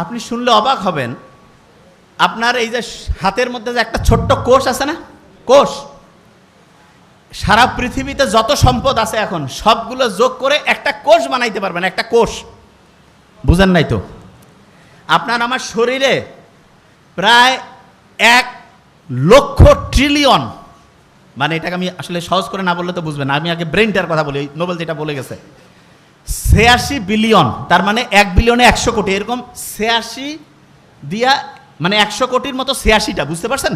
আপনি শুনলে অবাক হবেন, আপনার এই যে হাতের মধ্যে যে একটা ছোট্ট কোষ আছে না, কোষ, সারা পৃথিবীতে যত সম্পদ আছে এখন সবগুলো যোগ করে একটা কোষ বানাইতে পারবেন, একটা কোষ। বুঝেন নাই তো? আপনার আমার শরীরে প্রায় 1,00,000 ট্রিলিয়ন, মানে এটাকে আমি আসলে সহজ করে না বললে তো বুঝবেন না, আমি আগে ব্রেনটার কথা বলি, নোবেল যেটা বলে গেছে 86 বিলিয়ন, তার মানে 1 বিলিয়নে 100 কোটি, এরকম 86 দিয়া মানে 100 কোটির মতো 86টা, বুঝতে পারছেন?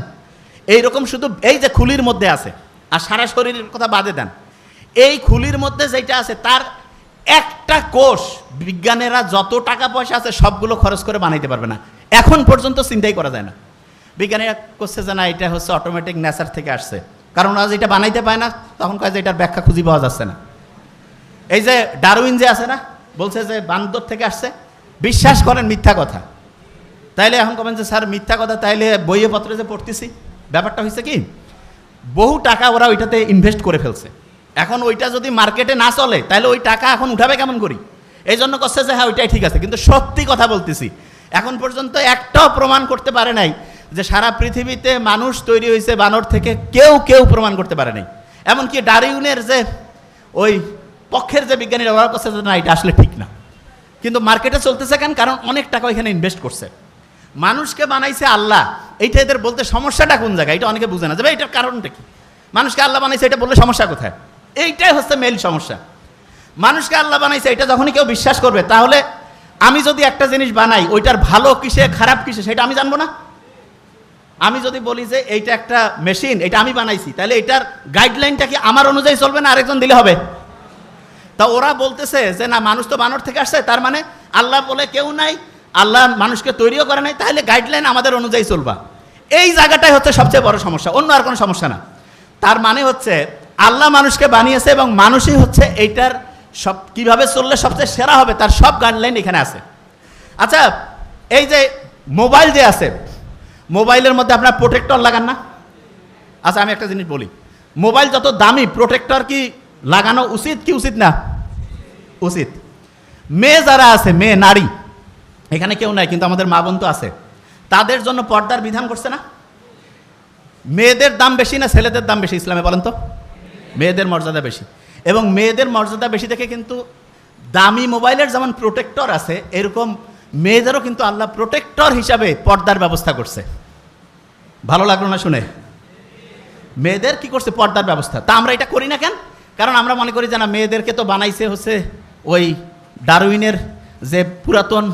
এইরকম শুধু এই যে খুলির মধ্যে আছে, আর সারা শরীরের কথা বাদে দেন, এই খুলির মধ্যে যেটা আছে তার একটা কোষ বিজ্ঞানীরা যত টাকা পয়সা আছে সবগুলো খরচ করে বানাইতে পারবে না, এখন পর্যন্ত চিন্তাই করা যায় না। বিজ্ঞানীরা করছে যে না এটা হচ্ছে অটোমেটিক নেচার থেকে আসছে, কারণ আজ এটা বানাইতে পায় না, তখন কয় যে এটার ব্যাখ্যা খুঁজে পাওয়া যাচ্ছে না। এই যে ডারউইন যে আছে না, বলছে যে বান্দর থেকে আসছে, বিশ্বাস করেন মিথ্যা কথা। তাইলে এখন কবেন যে স্যার মিথ্যা কথা, তাইলে বইয়ে পত্রে যে পড়তেছি, ব্যাপারটা হয়েছে কি বহু টাকা ওরা ওইটাতে ইনভেস্ট করে ফেলছে, এখন ওইটা যদি মার্কেটে না চলে তাহলে ওই টাকা এখন উঠাবে কেমন করি, এই জন্য করছে যে হ্যাঁ ওইটাই ঠিক আছে। কিন্তু সত্যি কথা বলতেছি, এখন পর্যন্ত একটাও প্রমাণ করতে পারে নাই যে সারা পৃথিবীতে মানুষ তৈরি হয়েছে বানর থেকে, কেউ প্রমাণ করতে পারে নাই। এমনকি ডারউইনের যে ওই পক্ষের যে বিজ্ঞানীরা ওরা করছে যে না এটা আসলে ঠিক না, কিন্তু মার্কেটে চলতেছে কেন, কারণ অনেক টাকা ওইখানে ইনভেস্ট করছে। মানুষকে বানাইছে আল্লাহ, এইটা এদের বলতে সমস্যাটা কোন জায়গায় এটা অনেকে বুঝে না, যে এটার কারণটা কি, মানুষকে আল্লাহ বানাইছে এটা বললে সমস্যা কোথায়, এইটাই হচ্ছে মেইন সমস্যা। মানুষকে আল্লাহ বানাইছে এটা যখনই কেউ বিশ্বাস করবে, তাহলে আমি যদি একটা জিনিস বানাই ওইটার ভালো কিসে খারাপ কিসে সেটা আমি জানবো না। আমি যদি বলি যে এইটা একটা মেশিন, এটা আমি বানাইছি, তাহলে এটার গাইডলাইনটা কি আমার অনুযায়ী চলবে না আরেকজন দিলে হবে? তা ওরা বলতেছে যে না মানুষ তো বানর থেকে আসছে, তার মানে আল্লাহ বলে কেউ নাই, আল্লাহ মানুষকে তৈরিও করে নাই, তাহলে গাইডলাইন আমাদের অনুযায়ী চলবা। এই জায়গাটাই হচ্ছে সবচেয়ে বড় সমস্যা, অন্য আর কোনো সমস্যা না। তার মানে হচ্ছে আল্লাহ মানুষকে বানিয়েছে এবং মানুষই হচ্ছে এইটার সব কিভাবে চললে সবচেয়ে সেরা হবে তার সব গাইডলাইন এখানে আছে। আচ্ছা, এই যে মোবাইল যে আছে, মোবাইলের মধ্যে আপনার প্রোটেক্টর লাগান না? আচ্ছা আমি একটা জিনিস বলি, মোবাইল যত দামি প্রোটেক্টর কি লাগানো উচিত কি উচিত না? উচিত। মেয়ে যারা আছে, মেয়ে নারী, এখানে কেউ নাই কিন্তু আমাদের মা বোন তো আছে, তাদের জন্য পর্দার বিধান করছে না? মেয়েদের দাম বেশি না ছেলেদের দাম বেশি ইসলামে বলেন তো? মেয়েদের মর্যাদা বেশি, এবং মেয়েদের মর্যাদা বেশি দেখে কিন্তু দামি মোবাইলের যেমন প্রোটেক্টর আছে, এরকম মেয়েদেরও কিন্তু আল্লাহ প্রোটেক্টর হিসাবে পর্দার ব্যবস্থা করছে। ভালো লাগলো না শুনে? মেয়েদের কি করছে? পর্দার ব্যবস্থা। তা আমরা এটা করি না কেন? কারণ আমরা মনে করি যে না মেয়েদেরকে তো বানাইছে হচ্ছে ওই ডারউইনের যে পুরাতন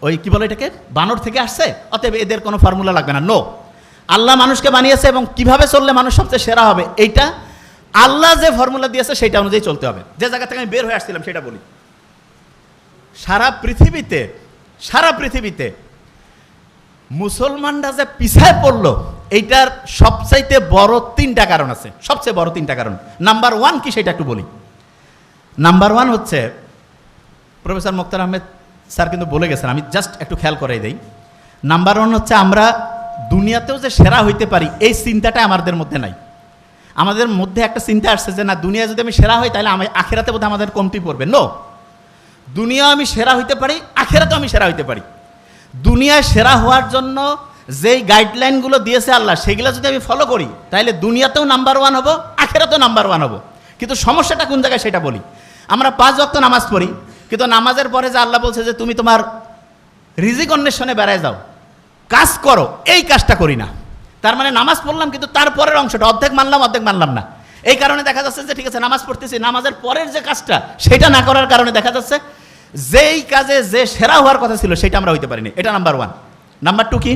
ওই কি বলে এটাকে, বানর থেকে আসছে, অতএব এদের কোনো ফর্মুলা লাগবে না। নো, আল্লাহ মানুষকে বানিয়েছে এবং কিভাবে চললে মানুষ সবচেয়ে সেরা হবে এইটা আল্লাহ যে ফর্মুলা দিয়েছে সেটা অনুযায়ী চলতে হবে। যে জায়গা থেকে আমি বের হয়ে আসছিলাম সেটা বলি, সারা পৃথিবীতে মুসলমানরা যে পিছায় পড়লো এইটার সবচাইতে বড় 3টা কারণ আছে, সবচেয়ে বড় 3টা কারণ। নাম্বার 1 কি সেটা একটু বলি। নাম্বার 1 হচ্ছে, প্রফেসর মোক্তার আহমেদ স্যার কিন্তু বলে গেছেন, আমি জাস্ট একটু খেয়াল করাই দেই। নাম্বার 1 হচ্ছে আমরা দুনিয়াতেও যে সেরা হইতে পারি এই চিন্তাটা আমাদের মধ্যে নাই। আমাদের মধ্যে একটা চিন্তা আসছে যে না দুনিয়া যদি আমি সেরা হই তাহলে আমি আখেরাতে বোধহয় আমাদের কমতি পড়বে। নো, দুনিয়া আমি সেরা হইতে পারি, আখেরাতেও আমি সেরা হইতে পারি। দুনিয়ায় সেরা হওয়ার জন্য যেই গাইডলাইনগুলো দিয়েছে আল্লাহ, সেগুলো যদি আমি ফলো করি তাহলে দুনিয়াতেও নাম্বার 1 হবো, আখেরাতেও নাম্বার 1 হবো। কিন্তু সমস্যাটা কোন জায়গায় সেটা বলি। আমরা 5 ওয়াক্ত নামাজ পড়ি, কিন্তু নামাজের পরে যে আল্লাহ বলছে যে তুমি তোমার রিজিক অন্বেষণে বেড়ায় যাও, কাজ করো, এই কাজটা করি না। তার মানে নামাজ পড়লাম কিন্তু তারপরের অংশটা অর্ধেক মানলাম না। এই কারণে দেখা যাচ্ছে যে ঠিক আছে নামাজ পড়তেছি, নামাজের পরের যে কাজটা সেটা না করার কারণে দেখা যাচ্ছে যেই কাজে যে সেরা হওয়ার কথা ছিল সেটা আমরা হইতে পারিনি। এটা নাম্বার 1। নাম্বার 2 কি,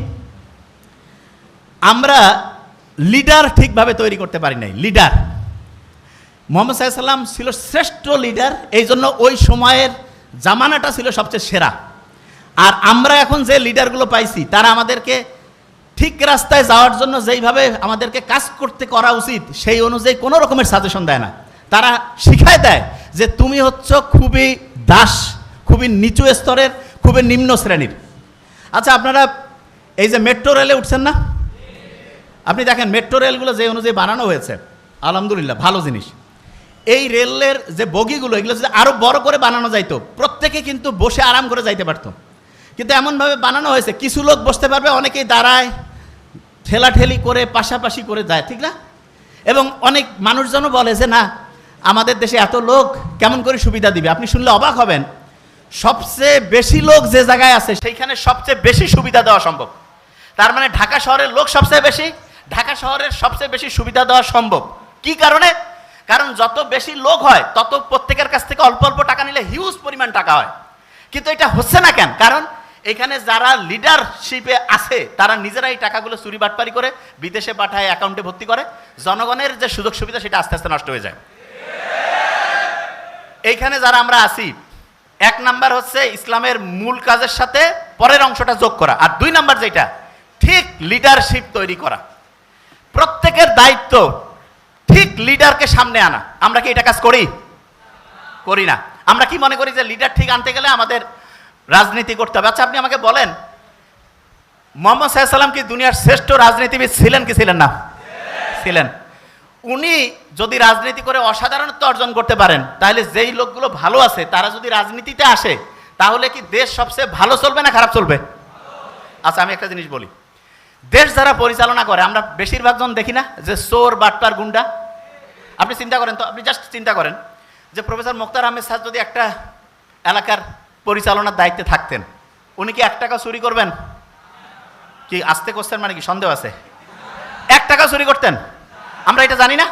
আমরা লিডার ঠিকভাবে তৈরি করতে পারি নাই। লিডার, মুহাম্মদ সাল্লাল্লাহু আলাইহি ওয়াসাল্লাম ছিল শ্রেষ্ঠ লিডার, এই জন্য ওই সময়ের জামানাটা ছিল সবচেয়ে সেরা। আর আমরা এখন যে লিডারগুলো পাইছি তারা আমাদেরকে ঠিক রাস্তায় যাওয়ার জন্য যেইভাবে আমাদেরকে কাজ করতে করা উচিত সেই অনুযায়ী কোনো রকমের সাজেশন দেয় না। তারা শিখায় দেয় যে তুমি হচ্ছ খুবই দাস, খুবই নিচু স্তরের, খুবই নিম্ন শ্রেণীর। আচ্ছা আপনারা এই যে মেট্রো রেলে উঠছেন না, আপনি দেখেন মেট্রো রেলগুলো যে অনুযায়ী বানানো হয়েছে আলহামদুলিল্লাহ ভালো জিনিস। এই রেলের যে বগিগুলো এগুলো যদি আরও বড় করে বানানো যাইতো, প্রত্যেকে কিন্তু বসে আরাম করে যাইতে পারতো। কিন্তু এমনভাবে বানানো হয়েছে কিছু লোক বসতে পারবে, অনেকেই দাঁড়ায়, ঠেলাঠেলি করে পাশাপাশি করে যায়, ঠিক না? এবং অনেক মানুষজনও বলে যে না, আমাদের দেশে এত লোক কেমন করে সুবিধা দিবে। আপনি শুনলে অবাক হবেন, সবচেয়ে বেশি লোক যে জায়গায় আছে সেইখানে সবচেয়ে বেশি সুবিধা দেওয়া সম্ভব। তার মানে ঢাকা শহরের লোক সবচেয়ে বেশি, ঢাকা শহরের সবচেয়ে বেশি সুবিধা দেওয়া সম্ভব। কি কারণে? কারণ যত বেশি লোক হয় তত প্রত্যেকের কাছ থেকে অল্প অল্প টাকা নিলে হিউজ পরিমাণ টাকা হয়। কিন্তু এটা হচ্ছে না কেন? কারণ এখানে যারা লিডারশিপে আছে তারা নিজেরাই এই টাকাগুলো চুরি বাটপারি করে বিদেশে পাঠায়, অ্যাকাউন্টে ভর্তি করে। জনগণের যে সুযোগ সুবিধা সেটা আস্তে আস্তে নষ্ট হয়ে যায়। এইখানে যারা আমরা আছি, এক নাম্বার হচ্ছে ইসলামের মূল কাজের সাথে পরের অংশটা যোগ করা, আর দুই নাম্বার যেটা ঠিক লিডারশিপ তৈরি করা। প্রত্যেকের দায়িত্ব ঠিক লিডারকে সামনে আনা। আমরা কি এটা কাজ করি? করি না। আমরা কি মনে করি যে লিডার ঠিক আনতে গেলে আমাদের রাজনীতি করতে হবে? আচ্ছা, আপনি আমাকে বলেন, মুহাম্মদ সাল্লাল্লাহু আলাইহি ওয়াসাল্লাম কি দুনিয়ার শ্রেষ্ঠ রাজনীতিবিদ ছিলেন কি ছিলেন না? ছিলেন। উনি যদি রাজনীতি করে অসাধারণত্ব অর্জন করতে পারেন, তাহলে যেই লোকগুলো ভালো আছে তারা যদি রাজনীতিতে আসে, তাহলে কি দেশ সবচেয়ে ভালো চলবে না খারাপ চলবে? আচ্ছা, আমি একটা জিনিস বলি, দেশ যারা পরিচালনা করে আমরা বেশিরভাগ জন দেখি না যে চোর, বাটপার, গুন্ডা। আপনি চিন্তা করেন তো, আপনি জাস্ট চিন্তা করেন যে প্রফেসর মোক্তার আহমেদ স্যার যদি একটা এলাকার পরিচালনার দায়িত্বে থাকতেন, উনি কি 1 টাকা চুরি করবেন? কি আস্তে করছেন মানে কি সন্দেহ আছে? 1 টাকা চুরি করতেন? আমরা এটা জানি না।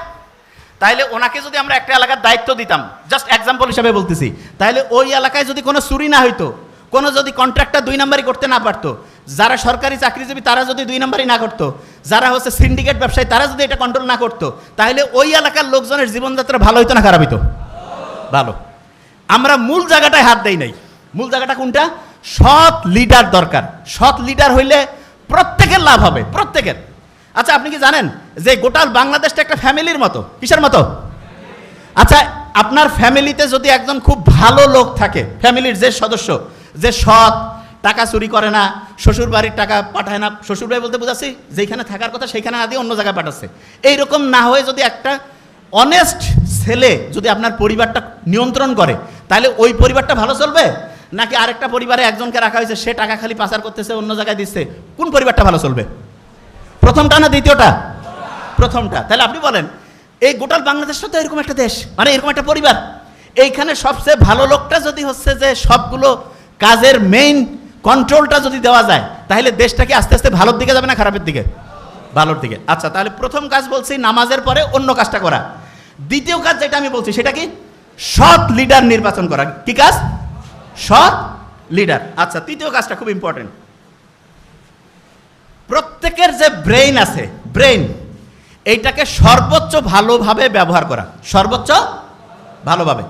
তাইলে ওনাকে যদি আমরা একটা এলাকার দায়িত্ব দিতাম, জাস্ট এক্সাম্পল হিসাবে বলতেছি, তাহলে ওই এলাকায় যদি কোনো চুরি না হইতো, কোনো যদি কন্ট্রাক্টর 2 নাম্বারই করতে না পারতো, যারা সরকারি চাকরিজীবী তারা যদি 2 নাম্বারই না করতো, যারা হচ্ছে সিন্ডিকেট ব্যবসায়ী তারা যদি এটা কন্ট্রোল না করতো, তাহলে ওই এলাকার লোকজনের জীবনযাত্রা ভালো হইতো না খারাপ হইতো? ভালো। আমরা মূল জায়গাটায় হাত দেই নাই। মূল জায়গাটা কোনটা? সৎ লিডার দরকার। সৎ লিডার হইলে প্রত্যেকের লাভ হবে, প্রত্যেকের। আচ্ছা, আপনি কি জানেন যে গোটাল বাংলাদেশটা একটা ফ্যামিলির মতো? কিসের মতো? আচ্ছা, আপনার ফ্যামিলিতে যদি একজন খুব ভালো লোক থাকে, ফ্যামিলির যে সদস্য, যে সৎ, টাকা চুরি করে না, শ্বশুর বাড়ির টাকা পাঠায় না, শ্বশুর বাড়ি বলতে বুঝাচ্ছি যেখানে থাকার কথা সেখানে না দিয়ে অন্য জায়গায় পাঠাচ্ছে, এইরকম না হয়ে যদি একটা অনেস্ট ছেলে যদি আপনার পরিবারটা নিয়ন্ত্রণ করে, তাহলে ওই পরিবারটা ভালো চলবে? নাকি আরেকটা পরিবারে একজনকে রাখা হয়েছে, সে টাকা খালি পাচার করতেছে, অন্য জায়গায় দিচ্ছে, কোন পরিবারটা ভালো চলবে? প্রথমটা না দ্বিতীয়টা? প্রথমটা। তাহলে আপনি বলেন, এই গোটাল বাংলাদেশটা তো এরকম একটা দেশ, মানে এরকম একটা পরিবার, এইখানে সবচেয়ে ভালো লোকটা যদি হচ্ছে যে সবগুলো কাজের মেইন কন্ট্রোলটা যদি দেওয়া যায়, তাহলে দেশটাকে আস্তে আস্তে ভালোর দিকে যাবে না খারাপের দিকে? ভালোর দিকে। আচ্ছা, তাহলে প্রথম কাজ বলছি নামাজের পরে অন্য কাজটা করা। দ্বিতীয় কাজ যেটা আমি বলছি সেটা কি? সৎ লিডার নির্বাচন করা। কি কাজ? সৎ লিডার। আচ্ছা, তৃতীয় কাজটা খুব ইম্পর্টেন্ট। প্রত্যেকের যে ব্রেইন আছে, ব্রেইন, এইটাকে সর্বোচ্চ ভালোভাবে ব্যবহার করা, সর্বোচ্চ ভালোভাবে।